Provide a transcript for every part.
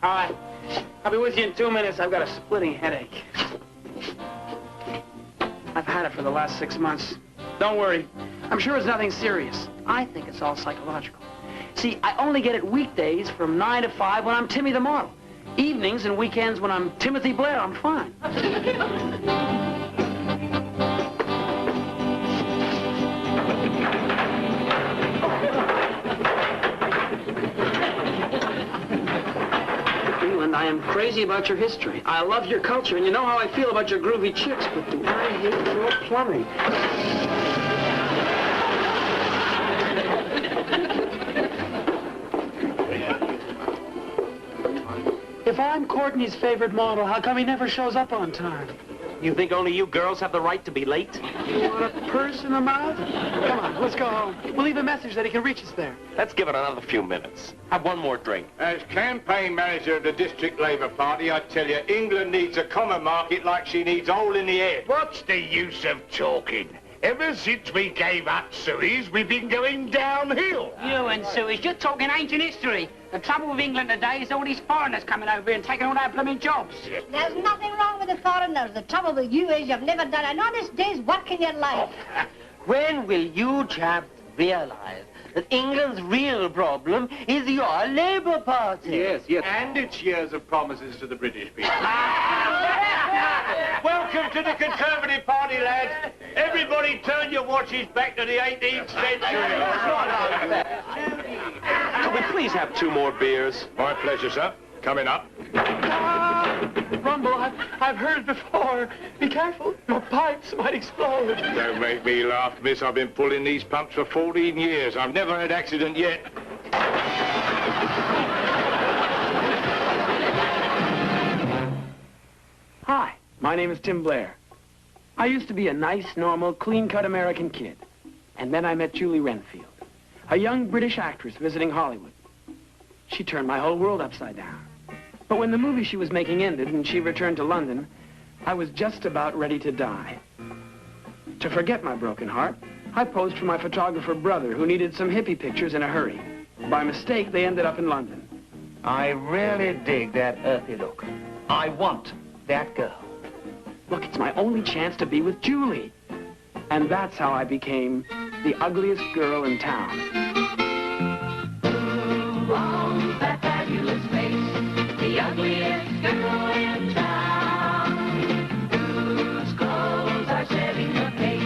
All right. I'll be with you in 2 minutes. I've got a splitting headache. I've had it for the last 6 months. Don't worry. I'm sure it's nothing serious. I think it's all psychological. See, I only get it weekdays from 9 to 5 when I'm Timmy the model. Evenings and weekends when I'm Timothy Blair, I'm fine. England, I am crazy about your history. I love your culture, and you know how I feel about your groovy chicks, but do I hate your plumbing. If I'm Courtney's favorite model, how come he never shows up on time? You think only you girls have the right to be late? You want a purse in the mouth? Come on, let's go home. We'll leave a message that he can reach us there. Let's give it another few minutes. Have one more drink. As campaign manager of the District Labour Party, I tell you, England needs a common market like she needs oil in the head. What's the use of talking? Ever since we gave up Suez, we've been going downhill. You and Suez, you're talking ancient history. The trouble with England today is all these foreigners coming over here and taking all our blooming jobs. There's nothing wrong with the foreigners. The trouble with you is you've never done an honest day's work in your life. When will you chaps realize that England's real problem is your Labour Party? Yes, yes. And its years of promises to the British people. Welcome to the Conservative Party, lads. Everybody turn your watches back to the 18th century. Could we please have 2 more beers? My pleasure, sir. Coming up. Rumble, I've heard it before. Be careful, your pipes might explode. Don't make me laugh, miss. I've been pulling these pumps for 14 years. I've never had accident yet. Hi, my name is Tim Blair. I used to be a nice, normal, clean-cut American kid. And then I met Julie Renfield, a young British actress visiting Hollywood. She turned my whole world upside down. But when the movie she was making ended and she returned to London, I was just about ready to die. To forget my broken heart, I posed for my photographer brother who needed some hippie pictures in a hurry. By mistake, they ended up in London. I really dig that earthy look. I want that girl. Look, it's my only chance to be with Julie. And that's how I became the ugliest girl in town. Who owns that fabulous face? The ugliest girl in town. Whose clothes are setting the pace?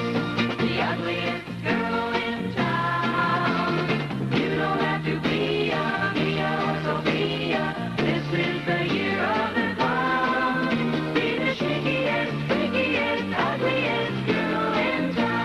The ugliest girl in town. You don't have to be a Mia or Sophia. This is the year of the clown. Be the shakiest, freakiest, ugliest girl in town.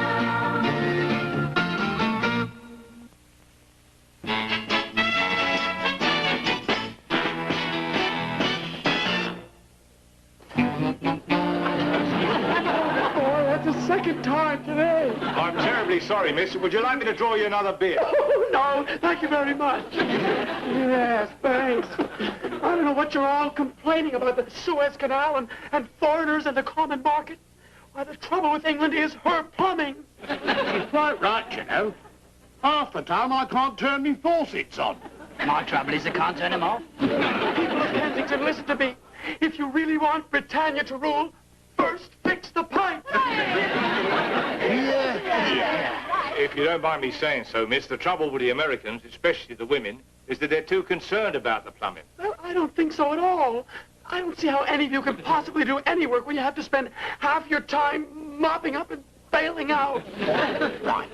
Second time today. I'm terribly sorry, miss. Would you like me to draw you another beer? Oh, no, thank you very much. Yes, thanks. I don't know what you're all complaining about, the Suez Canal and foreigners and the common market. Why, the trouble with England is her plumbing. She's quite right, you know. Half the time I can't turn me faucets on. My trouble is I can't turn them off. People of Kensington, listen to me. If you really want Britannia to rule, first fix the pipe. If you don't mind me saying so, miss, the trouble with the Americans, especially the women, is that they're too concerned about the plumbing. Well, I don't think so at all. I don't see how any of you can possibly do any work when you have to spend half your time mopping up and bailing out. Right.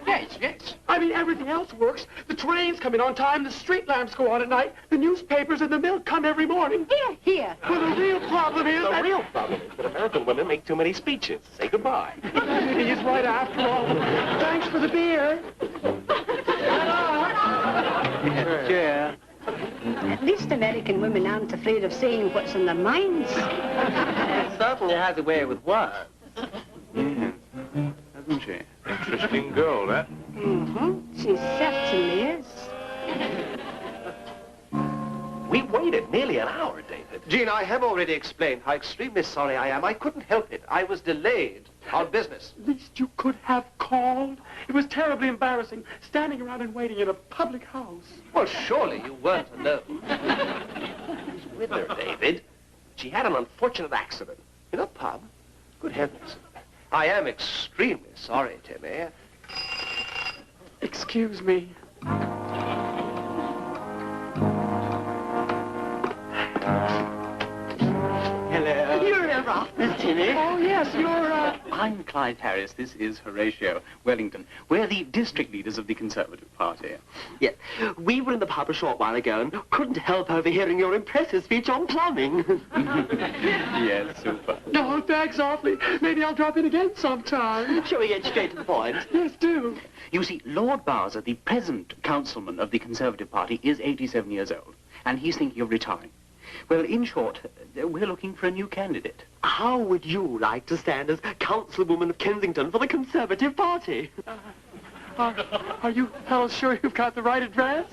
Yes, yes. I mean, everything else works. The trains come in on time, the street lamps go on at night, the newspapers and the milk come every morning. Here, here. Well, the real problem is The real problem is that American women make too many speeches. Say goodbye. He's right after all. Thanks for the beer. Chair. At least American women aren't afraid of saying what's on their minds. It certainly has a way with words. Yes, hasn't she? Interesting girl, that. Mm-hmm. She certainly is. We waited nearly an hour, David. Jean, I have already explained how extremely sorry I am. I couldn't help it. I was delayed. On business. Least you could have called. It was terribly embarrassing, standing around and waiting in a public house. Well, surely you weren't alone. Who's with her, David? She had an unfortunate accident in a pub. Good heavens. I am extremely sorry, Timmy. Excuse me. Hello. You're ever off, Miss Timmy. Oh, yes, you're, I'm Clive Harris. This is Horatio Wellington. We're the district leaders of the Conservative Party. Yes. We were in the pub a short while ago and couldn't help overhearing your impressive speech on plumbing. Yes, super. No, thanks awfully. Maybe I'll drop in again sometime. Shall we get straight to the point? Yes, do. You see, Lord Bowser, the present councilman of the Conservative Party, is 87 years old, and he's thinking of retiring. Well, in short, we're looking for a new candidate. How would you like to stand as councilwoman of Kensington for the Conservative Party? Are you fellows sure you've got the right address?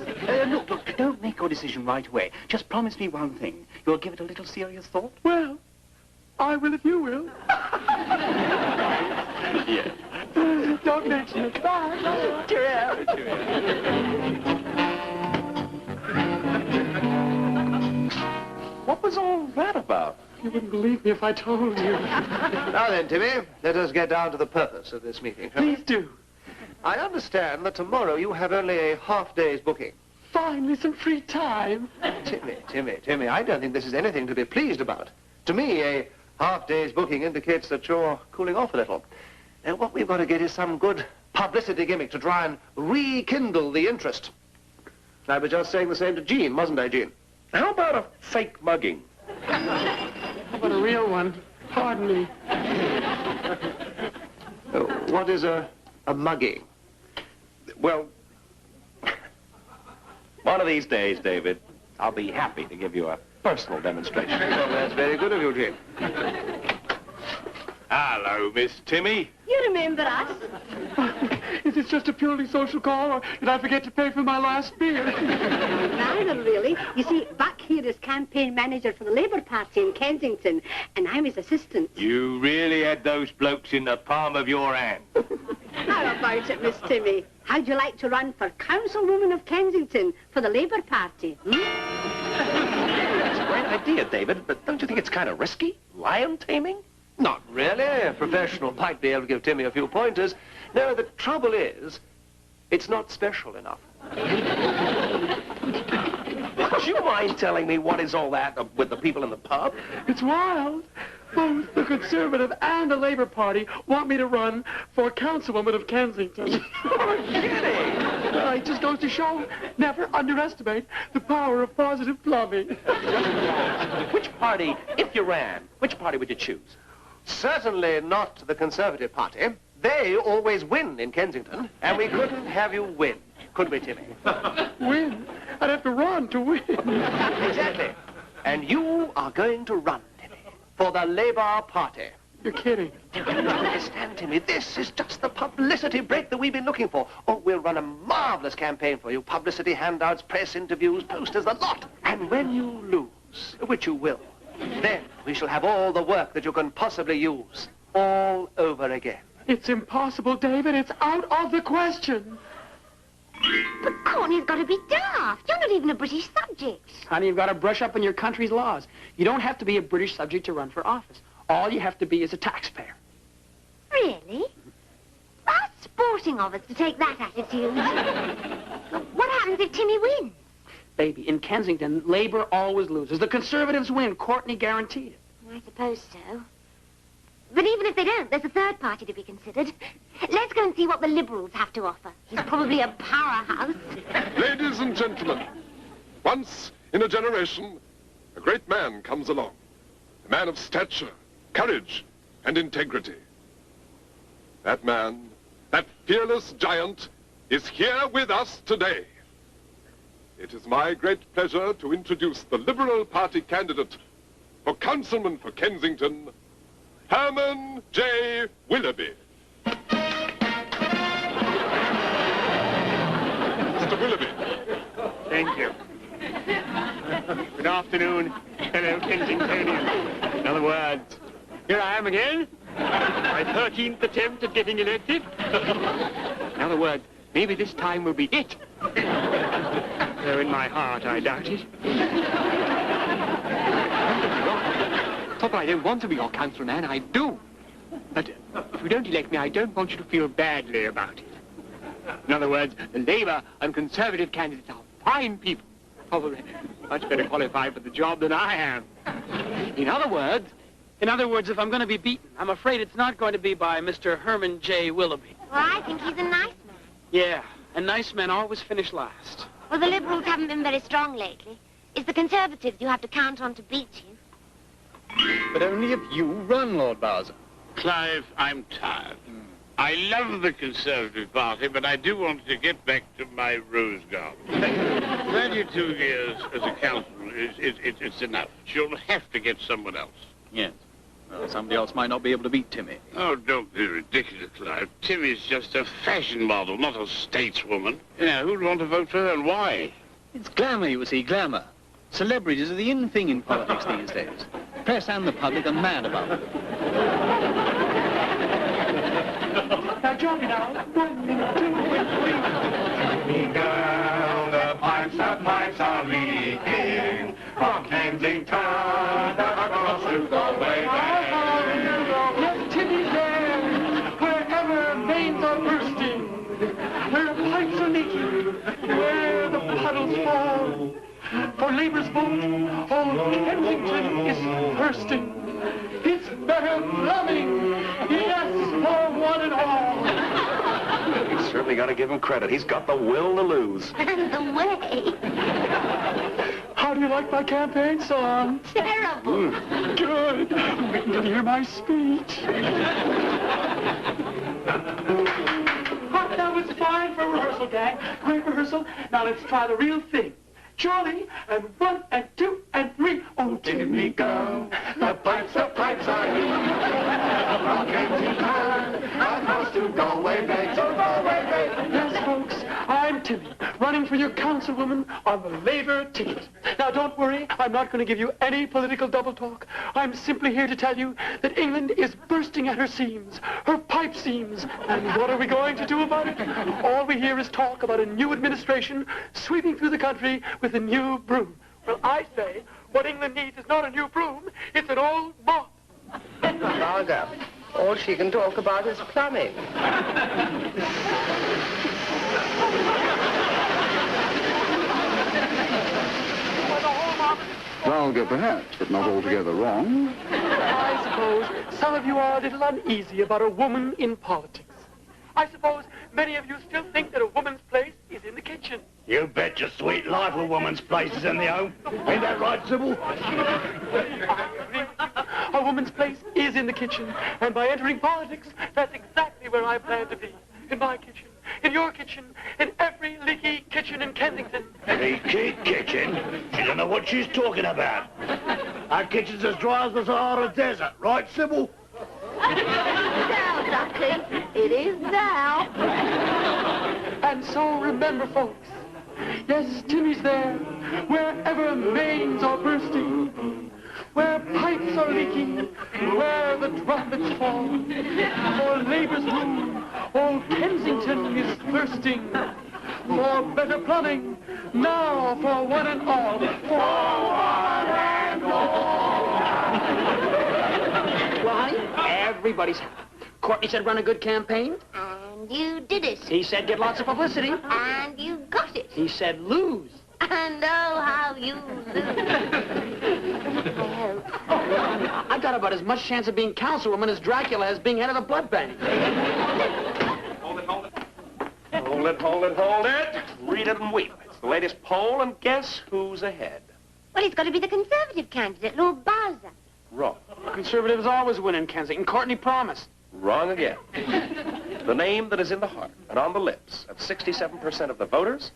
Look, don't make your decision right away. Just promise me one thing. You'll give it a little serious thought? Well, I will if you will. Yes. Don't mention it. Bye. Cheerio. What was all that about? You wouldn't believe me if I told you. Now then, Timmy, let us get down to the purpose of this meeting. shall we? Please do. I understand that tomorrow you have only a half-day's booking. Finally, some free time. Timmy, I don't think this is anything to be pleased about. To me, a half-day's booking indicates that you're cooling off a little. And what we've got to get is some good publicity gimmick to try and rekindle the interest. I was just saying the same to Jean, wasn't I, Jean? How about a fake mugging? How about a real one? Pardon me. What is a mugging? Well, one of these days, David, I'll be happy to give you a personal demonstration. Well, that's very good of you, Jean. Hello, Miss Timmy. You remember us? Is this just a purely social call, or did I forget to pay for my last beer? Neither, really. You see, Buck here is campaign manager for the Labour Party in Kensington, and I'm his assistant. You really had those blokes in the palm of your hand. How about it, Miss Timmy? How'd you like to run for councilwoman of Kensington for the Labour Party? That's a great idea, David, but don't you think it's kind of risky? Lion taming? Not really. A professional might be able to give Timmy a few pointers. No, the trouble is, it's not special enough. Would you mind telling me what is all that with the people in the pub? It's wild. Both the Conservative and the Labour Party want me to run for councilwoman of Kensington. You're kidding! It just goes to show, never underestimate the power of positive plumbing. Which party, if you ran, which party would you choose? Certainly not the Conservative Party. They always win in Kensington, and we couldn't have you win, could we, Timmy? Win? I'd have to run to win. Exactly. And you are going to run, Timmy, for the Labour Party. You're kidding. You don't understand, Timmy. This is just the publicity break that we've been looking for. Oh, we'll run a marvelous campaign for you. Publicity, handouts, press interviews, posters, a lot. And when you lose, which you will, then we shall have all the work that you can possibly use all over again. It's impossible, David. It's out of the question. But Corny's got to be daft. You're not even a British subject. Honey, you've got to brush up on your country's laws. You don't have to be a British subject to run for office. All you have to be is a taxpayer. Really? How sporting of us to take that attitude. What happens if Timmy wins? Baby, in Kensington, Labour always loses. The Conservatives win. Courtney guaranteed it. I suppose so. But even if they don't, there's a third party to be considered. Let's go and see what the Liberals have to offer. He's probably a powerhouse. Ladies and gentlemen, once in a generation, a great man comes along. A man of stature, courage, and integrity. That man, that fearless giant, is here with us today. It is my great pleasure to introduce the Liberal Party candidate for Councilman for Kensington, Herman J. Willoughby. Mr. Willoughby. Thank you. Good afternoon, fellow Kensingtonians. In other words, here I am again, My 13th attempt at getting elected. In other words, maybe this time will be it. Though in my heart, I doubt it. Not that I don't want to be your councilman, I do. But if you don't elect me, I don't want you to feel badly about it. In other words, the Labour and Conservative candidates are fine people. Probably much better qualified for the job than I am. In other words, if I'm going to be beaten, I'm afraid it's not going to be by Mr. Herman J. Willoughby. Well, I think he's a nice man. Yeah, and nice men always finish last. Well, the Liberals haven't been very strong lately. It's the Conservatives you have to count on to beat you. but only if you run, Lord Bowser. Clive, I'm tired. I love the Conservative Party, but I do want to get back to my rose garden. 32 years as a councilman it's enough. She'll have to get someone else. Yes. Well, somebody else might not be able to beat Timmy. Oh, don't be ridiculous, Clive. Timmy's just a fashion model, not a stateswoman. You know, who'd want to vote for her and why? It's glamour, you see, glamour. Celebrities are the in thing in politics these days. Press and the public are mad about it. Now, join me now. 1, 2, and 3. Girl, the pipes are leaking from Kensington. The girls who go away there. Yes, Timmy's there. Wherever veins are bursting, where pipes are leaking, where the puddles fall. For Labour's vote, all Kensington is bursting. It's better plumbing. Yes, for one and all. You certainly got to give him credit. He's got the will to lose. And the way. How do you like my campaign song? Terrible. Good. Wait till you hear my speech. That was fine for rehearsal, gang. Great rehearsal. Now let's try the real thing. Charlie, and 1, and 2, and 3. Oh, Timmy girl, the pipes are leaking from Kensington. I'm supposed to go away, babe, to go away, babe. Yes, folks, I'm Timmy, running for your councilwoman on the Labour ticket. Now, don't worry, I'm not going to give you any political double talk. I'm simply here to tell you that England is bursting at her seams, her pipe seams. And what are we going to do about it? All we hear is talk about a new administration sweeping through the country with a new broom. Well, I say, what England needs is not a new broom, it's an old mop. Bowser, all she can talk about is plumbing. Vulgar perhaps, but not altogether wrong. I suppose some of you are a little uneasy about a woman in politics. I suppose many of you still think that a woman's place is in the kitchen. You bet your sweet life a woman's place is in the home. Ain't that right, Sybil? A woman's place is in the kitchen, and by entering politics, that's exactly where I plan to be. In my kitchen, in your kitchen, in every leaky kitchen in Kensington. Leaky kitchen? She don't know what she's talking about. Our kitchen's as dry as the Sahara Desert, right, Sybil? Now, Duckling, it is now. And so remember, folks, yes, Timmy's there, wherever mains are bursting, where pipes are leaking, where the trumpets fall. For Labour's room, all Kensington is thirsting. For better plumbing, now for one and all. For one and all. Well, honey, everybody's happy. Courtney said run a good campaign. And you did it. He said get lots of publicity. And you got it. He said lose. And oh, how you lose. I hope. I got about as much chance of being councilwoman as Dracula has being head of the blood bank. Hold it. Read it and weep. It's the latest poll, and guess who's ahead? Well, it's got to be the Conservative candidate, Lord Bowser. Wrong. Conservatives always win in Kensington. Courtney promised. Wrong again. The name that is in the heart and on the lips of 67% of the voters,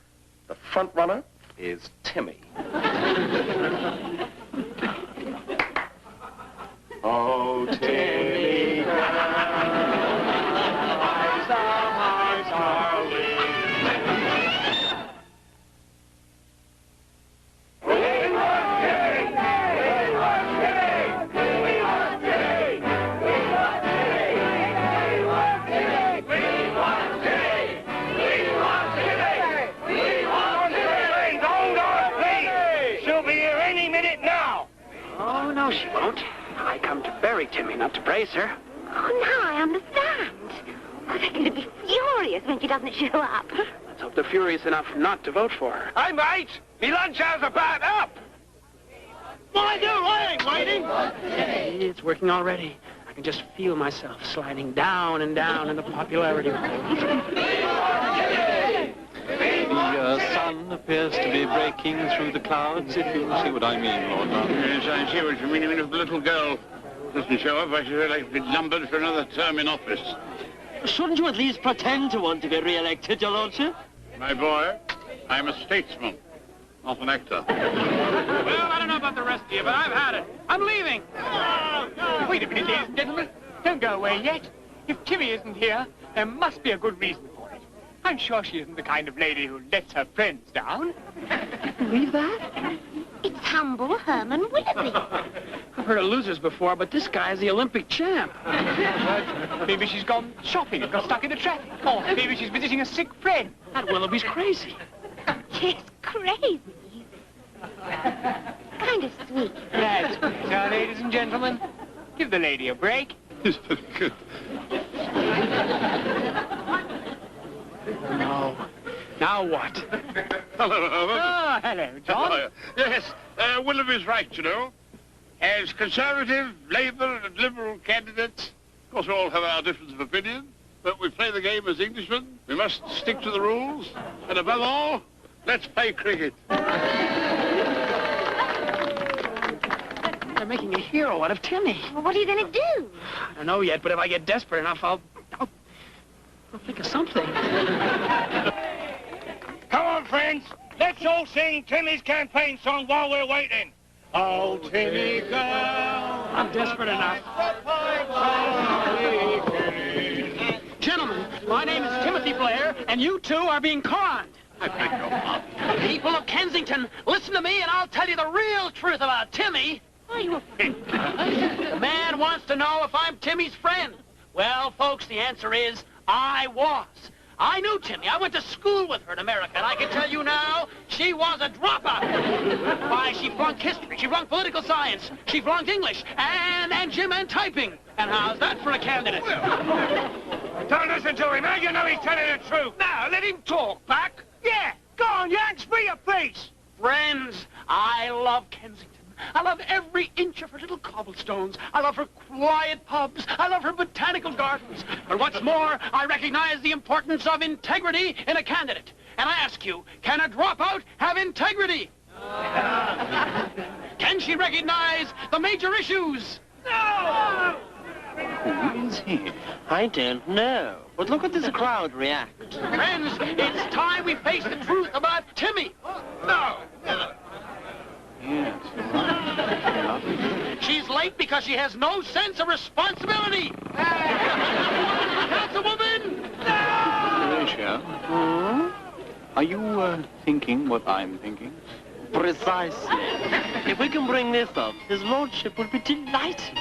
the front runner is Timmy. Oh, Timmy, Oh, no, she won't. I come to bury Timmy, not to praise her. Oh, now I understand. Oh, they're going to be furious when she doesn't show up. Let's hope they're furious enough not to vote for her. Hey, mate! Me lunch hour's about up! Mind you, I ain't waiting! It's working already. I can just feel myself sliding down and down in the popularity polls. The sun appears to be breaking through the clouds, if you see what I mean, Lord Brown. Yes, I see what you mean. I mean, if the little girl doesn't show up, I should like to be lumbered for another term in office. Shouldn't you at least pretend to want to be re-elected, Your Lordship? My boy, I'm a statesman, not an actor. Well, I don't know about the rest of you, but I've had it. I'm leaving. Wait a minute, ladies and gentlemen. Don't go away yet. If Timmy isn't here, there must be a good reason for it. I'm sure she isn't the kind of lady who lets her friends down. Believe that? It's humble Herman Willoughby. I've heard of losers before, but this guy's the Olympic champ. Maybe she's gone shopping and got stuck in the traffic. Or maybe she's visiting a sick friend. That Willoughby's crazy. She's crazy. Kind of sweet. That's great. Now, ladies and gentlemen, give the lady a break. Yes, very good. No. Now what? Hello, Herman. Oh, hello, John. Yes, Willoughby's right, you know. As Conservative, Labour and Liberal candidates, of course we all have our difference of opinion, but we play the game as Englishmen. We must stick to the rules. And above all, let's play cricket. They're making a hero out of Timmy. Well, what are you going to do? I don't know yet, but if I get desperate enough, I'll think of something. Come on, friends. Let's all sing Timmy's campaign song while we're waiting. Oh, Timmy, go. I'm desperate enough. Gentlemen, my name is Timothy Blair, and you two are being conned. I beg your pardon. People of Kensington, listen to me and I'll tell you the real truth about Timmy. Are you a friend? The man wants to know if I'm Timmy's friend. Well, folks, the answer is I was. I knew Timmy. I went to school with her in America, and I can tell you now, she was a dropout. Why, she flunked history, she flunked political science, she flunked English, and gym and typing. And how's that for a candidate? Don't listen to him, man. You know he's telling the truth. Now, let him talk, Buck. Yeah, go on, Yanks, be a piece. Friends, I love Kensington. I love every inch of her little cobblestones. I love her quiet pubs. I love her botanical gardens. But what's more, I recognize the importance of integrity in a candidate. And I ask you, can a dropout have integrity? Can she recognize the major issues? No! Who is he? I don't know. But look at this crowd react. Friends, it's time we face the truth about Timmy. No! Yes. She's late because she has no sense of responsibility. Councilwoman! Horatio, are you thinking what I'm thinking? Precisely. If we can bring this up, his lordship will be delighted.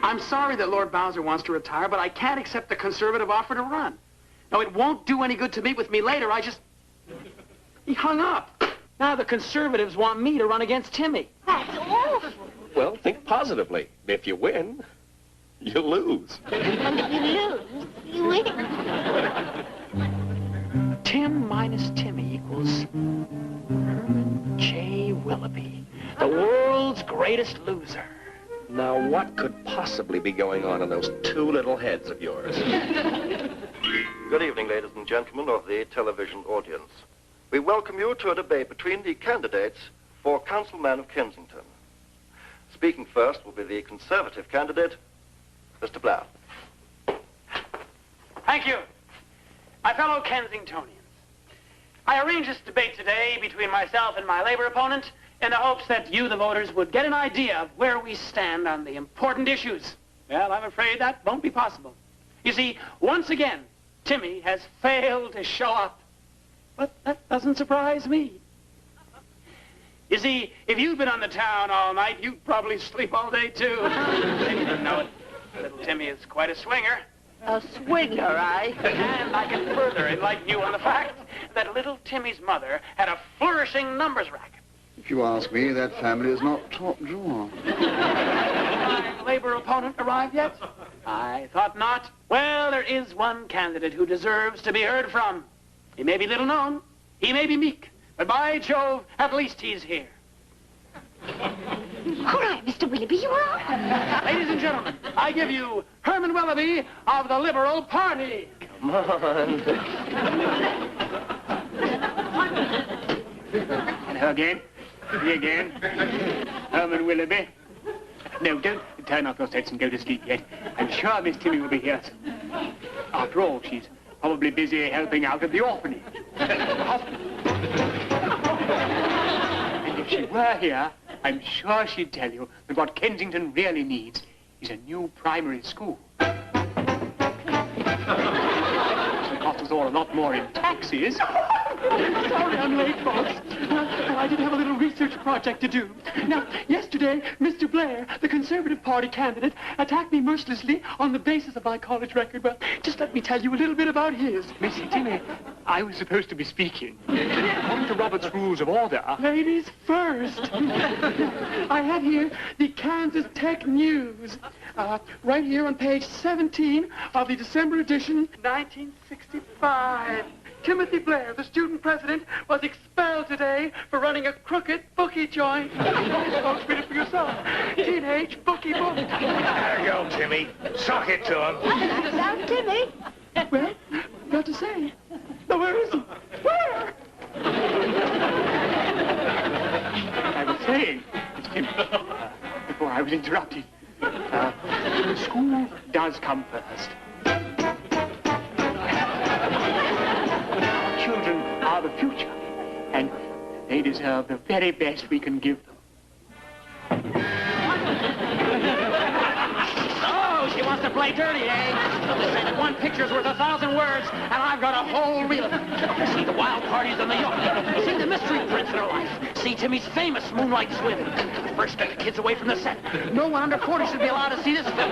I'm sorry that Lord Bowser wants to retire, but I can't accept the Conservative offer to run. No, it won't do any good to meet with me later. He hung up. Now the Conservatives want me to run against Timmy. That's awful. Well, think positively. If you win, you lose. And if you lose, you win. Tim minus Timmy equals Herman J. Willoughby, the world's greatest loser. Now, what could possibly be going on in those two little heads of yours? Good evening, ladies and gentlemen of the television audience. We welcome you to a debate between the candidates for Councilman of Kensington. Speaking first will be the Conservative candidate, Mr. Blair. Thank you. My fellow Kensingtonians, I arranged this debate today between myself and my Labour opponent in the hopes that you, the voters, would get an idea of where we stand on the important issues. Well, I'm afraid that won't be possible. You see, once again, Timmy has failed to show up. But that doesn't surprise me. You see, if you'd been on the town all night, you'd probably sleep all day, too. You didn't know it. Little Timmy is quite a swinger. A swinger, eh? And I can further enlighten you on the fact that little Timmy's mother had a flourishing numbers racket. If you ask me, that family is not top drawer. My labor opponent arrived yet? I thought not. Well, there is one candidate who deserves to be heard from. He may be little known, he may be meek, but by Jove, at least he's here. All right, Mr. Willoughby, you are. Ladies and gentlemen, I give you Herman Willoughby of the Liberal Party. Come on. Hello again. Me again. Herman Willoughby. No, don't turn off your sets and go to sleep yet. I'm sure Miss Timmy will be here soon. After all, she's probably busy helping out at the orphanage. The hospital. And if she were here, I'm sure she'd tell you that what Kensington really needs is a new primary school. It'll cost us all a lot more in taxes. Sorry I'm late, folks. I did have a little research project to do. Now, yesterday, Mr. Blair, the Conservative Party candidate, attacked me mercilessly on the basis of my college record. Well, just let me tell you a little bit about his. Miss Timmy, I was supposed to be speaking. According to Robert's Rules of Order... Ladies first. I have here the Kansas Tech News. Right here on page 17 of the December edition, 1965. Timothy Blair, the student president, was expelled today for running a crooked bookie joint. Folks, read it for yourself. Teenage bookie book. There you go, Timmy. Sock it to him. Now, Timmy. Well, got to say. Now, where is he? Where? I was saying, Miss Timmy, before I was interrupted, the school does come first. Children are the future, and they deserve the very best we can give them. Oh, she wants to play dirty, eh? Say that one picture's worth 1,000 words, and I've got a whole reel of them. See the wild parties in the yard. See the mystery prints in her life. See Timmy's famous moonlight swimming. First, get the kids away from the set. No one under 40 should be allowed to see this film.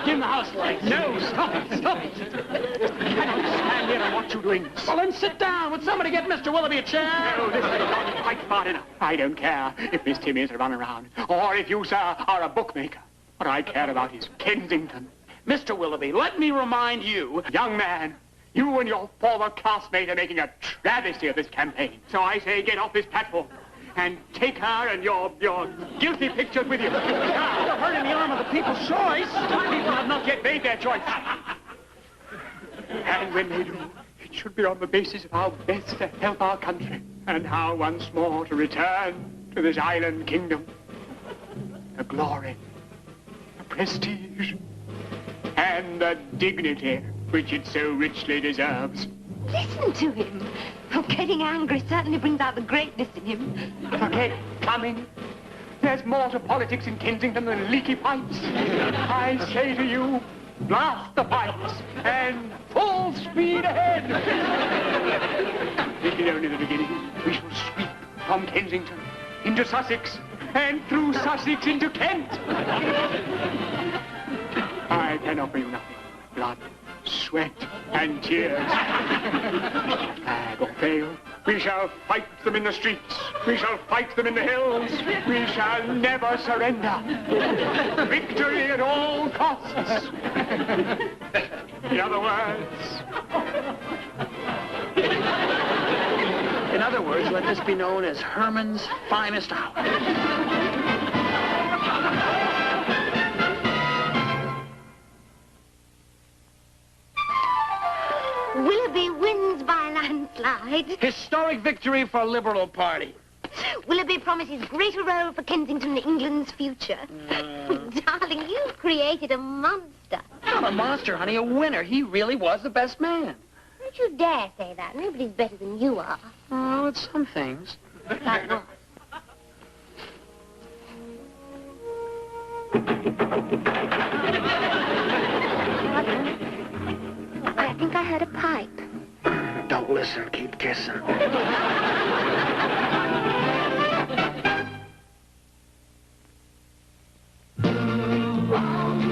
Dim the house lights. No, stop it, stop it. I don't stand here and watch you doing this. Well, then sit down. Would somebody get Mr. Willoughby a chair? No, this has gone quite far enough. I don't care if Miss Timmy is a runaround, or if you, sir, are a bookmaker. What I care about is Kensington. Mr. Willoughby, let me remind you... Young man, you and your former classmate are making a travesty of this campaign. So I say get off this platform and take her and your guilty pictures with you. You're hurting the arm of the people's choice. People have not yet made their choice. And when they do, it should be on the basis of how best to help our country and how once more to return to this island kingdom the glory, the prestige, and the dignity which it so richly deserves. Listen to him. Oh, getting angry certainly brings out the greatness in him. Forget coming. There's more to politics in Kensington than leaky pipes. I say to you, blast the pipes and full speed ahead. This is only the beginning. We shall sweep from Kensington into Sussex and through Sussex into Kent. I can offer you nothing. Blood, sweat, and tears. Fag or fail, we shall fight them in the streets. We shall fight them in the hills. We shall never surrender. Victory at all costs. In other words, let this be known as Herman's finest hour. Willoughby wins by landslide. Historic victory for Liberal Party. Willoughby promises greater role for Kensington and England's future. Darling, you've created a monster. Not a monster, honey, a winner. He really was the best man. Don't you dare say that. Nobody's better than you are. Oh, it's some things. Like what? I think I heard a pipe. Don't listen, keep kissing.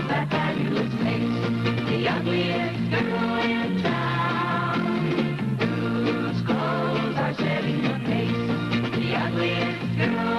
That fabulous face, the ugliest girl in town. Who's Who